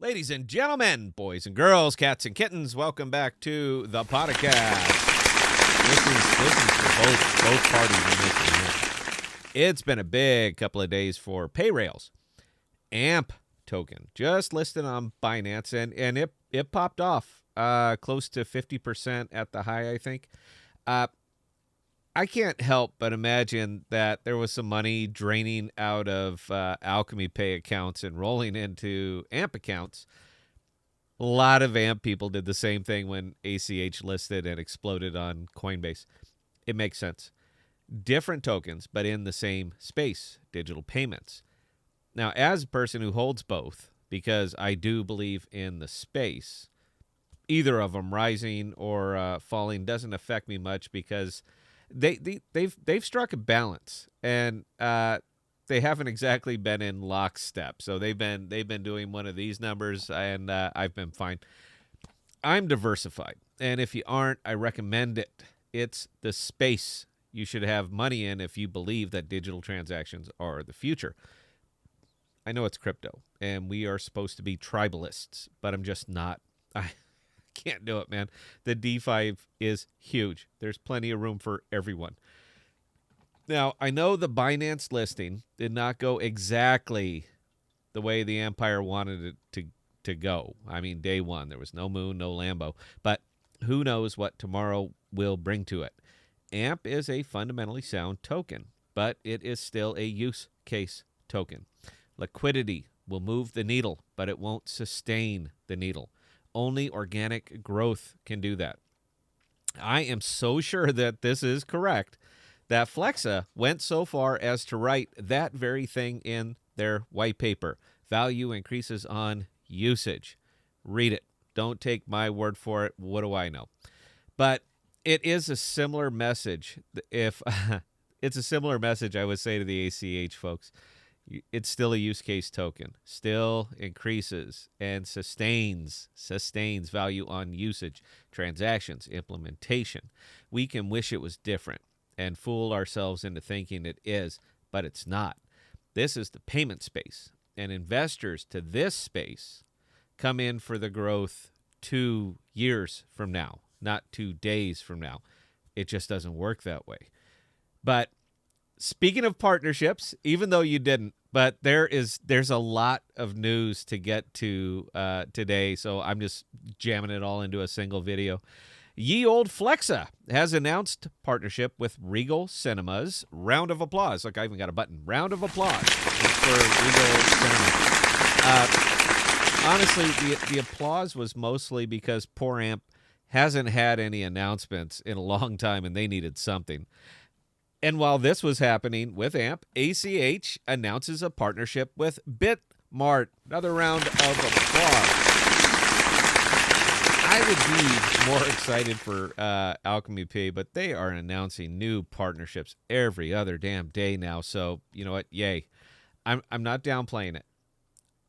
Ladies and gentlemen, boys and girls, cats and kittens, welcome back to the podcast. This is for both parties in this. It's been a big couple of days for payrails. AMP token just listed on Binance, and it popped off close to 50% at the high, I think. I can't help but imagine that there was some money draining out of Alchemy Pay accounts and rolling into AMP accounts. A lot of AMP people did the same thing when ACH listed and exploded on Coinbase. It makes sense. Different tokens, but in the same space, digital payments. Now, as a person who holds both, because I do believe in the space, either of them rising or falling doesn't affect me much because they've struck a balance, and they haven't exactly been in lockstep. So they've been doing one of these numbers, and I've been fine. I'm diversified, and if you aren't, I recommend it. It's the space you should have money in if you believe that digital transactions are the future. I know it's crypto, and we are supposed to be tribalists, but I'm just not. I can't do it, man. The DeFi is huge. There's plenty of room for everyone. Now, I know the Binance listing did not go exactly the way the Empire wanted it to go. I mean, day one, there was no moon, no Lambo. But who knows what tomorrow will bring to it. AMP is a fundamentally sound token, but it is still a use case token. Liquidity will move the needle, but it won't sustain the needle. Only organic growth can do that. I am so sure that this is correct that Flexa went so far as to write that very thing in their white paper. Value increases on usage. Read it. Don't take my word for it. What do I know? But it is a similar message. If it's a similar message, I would say to the ACH folks. It's still a use case token, still increases and sustains value on usage, transactions, implementation. We can wish it was different and fool ourselves into thinking it is, but it's not. This is the payment space, and investors to this space come in for the growth 2 years from now, not 2 days from now. It just doesn't work that way. But speaking of partnerships, even though you didn't, but there's a lot of news to get to today, so I'm just jamming it all into a single video. Ye Old Flexa has announced partnership with Regal Cinemas. Round of applause. Look, I even got a button. Round of applause for Regal Cinemas. Honestly, the applause was mostly because poor AMP hasn't had any announcements in a long time, and they needed something. And while this was happening with AMP, ACH announces a partnership with Bit Mart. Another round of applause. I would be more excited for Alchemy Pay, but they are announcing new partnerships every other damn day now. So, you know what? Yay. I'm not downplaying it.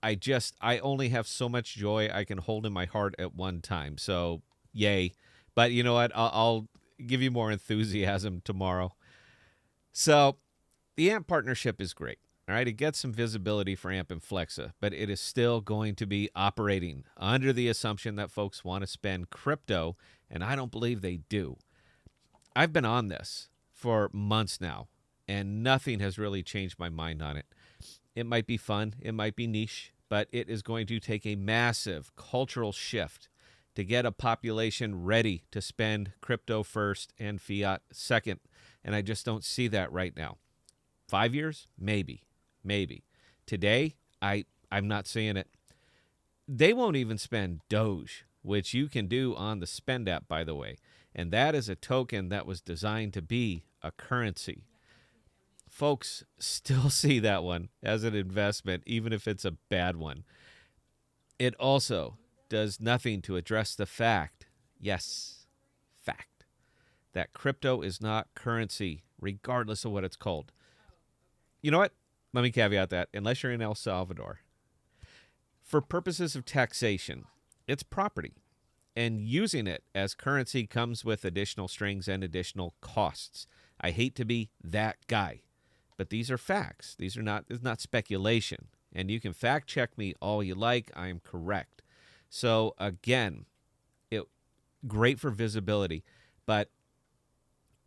I only have so much joy I can hold in my heart at one time. So, yay. But you know what? I'll give you more enthusiasm tomorrow. So the AMP partnership is great. All right, it gets some visibility for AMP and Flexa, but it is still going to be operating under the assumption that folks want to spend crypto, and I don't believe they do. I've been on this for months now, and nothing has really changed my mind on it. It might be fun, it might be niche, but it is going to take a massive cultural shift to get a population ready to spend crypto first and fiat second. And I just don't see that right now. 5 years? Maybe. Today, I'm not seeing it. They won't even spend Doge, which you can do on the Spend app, by the way. And that is a token that was designed to be a currency. Folks still see that one as an investment, even if it's a bad one. It also does nothing to address the fact, that crypto is not currency, regardless of what it's called. You know what? Let me caveat that. Unless you're in El Salvador. For purposes of taxation, it's property. And using it as currency comes with additional strings and additional costs. I hate to be that guy. But these are facts. It's not speculation. And you can fact check me all you like. I am correct. So again, great for visibility, but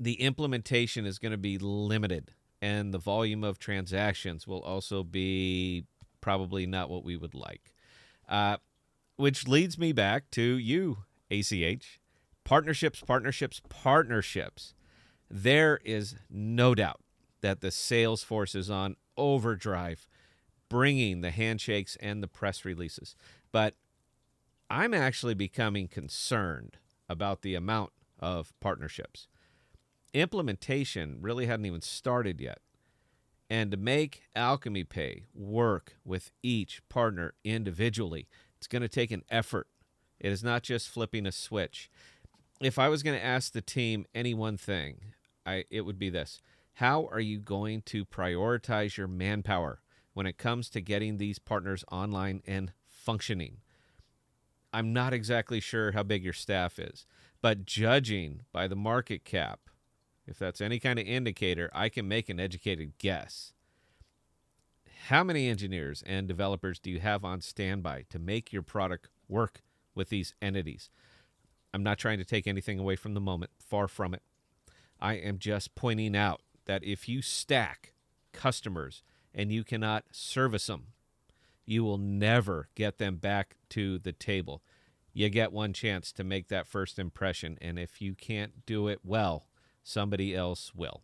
the implementation is going to be limited, and the volume of transactions will also be probably not what we would like. Which leads me back to you, ACH. Partnerships, partnerships, partnerships. There is no doubt that the sales force is on overdrive, bringing the handshakes and the press releases. But I'm actually becoming concerned about the amount of partnerships. Implementation really hadn't even started yet. And to make Alchemy Pay work with each partner individually, it's going to take an effort. It is not just flipping a switch. If I was going to ask the team any one thing, it would be this. How are you going to prioritize your manpower when it comes to getting these partners online and functioning? I'm not exactly sure how big your staff is, but judging by the market cap, if that's any kind of indicator, I can make an educated guess. How many engineers and developers do you have on standby to make your product work with these entities? I'm not trying to take anything away from the moment. Far from it. I am just pointing out that if you stack customers and you cannot service them, you will never get them back to the table. You get one chance to make that first impression, and if you can't do it well, somebody else will.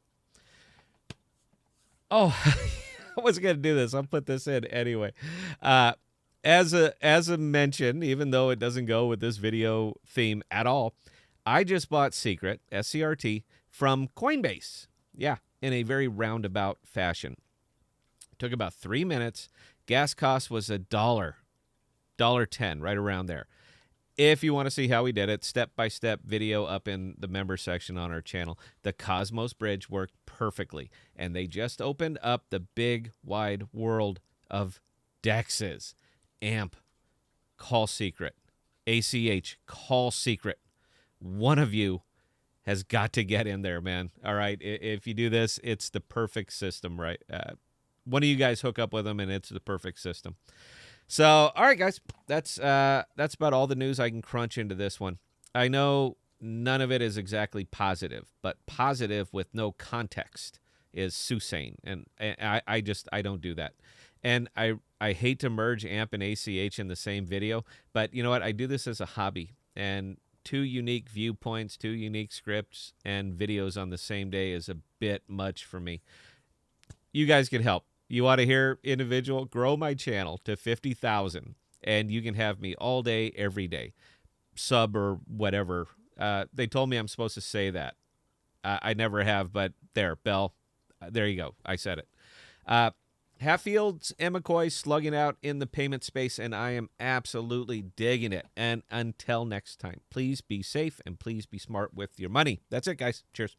Oh, I wasn't going to do this. I'll put this in anyway. As a mention, even though it doesn't go with this video theme at all, I just bought Secret, SCRT, from Coinbase. Yeah, in a very roundabout fashion. Took about 3 minutes. Gas cost was $1.10, right around there. If you want to see how we did it, step-by-step video up in the member section on our channel. The Cosmos Bridge worked perfectly, and they just opened up the big, wide world of DEXs. AMP, call secret. ACH, call secret. One of you has got to get in there, man. All right, if you do this, it's the perfect system, right? One of you guys hook up with them, and it's the perfect system. So, all right, guys, that's about all the news I can crunch into this one. I know none of it is exactly positive, but positive with no context is soothsaying, and I don't do that. And I hate to merge AMP and ACH in the same video, but you know what? I do this as a hobby, and 2 unique viewpoints, 2 unique scripts, and videos on the same day is a bit much for me. You guys can help. You want to hear individual? Grow my channel to 50,000, and you can have me all day, every day. Sub or whatever. They told me I'm supposed to say that. I never have, but there, Bell. There you go. I said it. Hatfields and McCoy slugging out in the payment space, and I am absolutely digging it. And until next time, please be safe and please be smart with your money. That's it, guys. Cheers.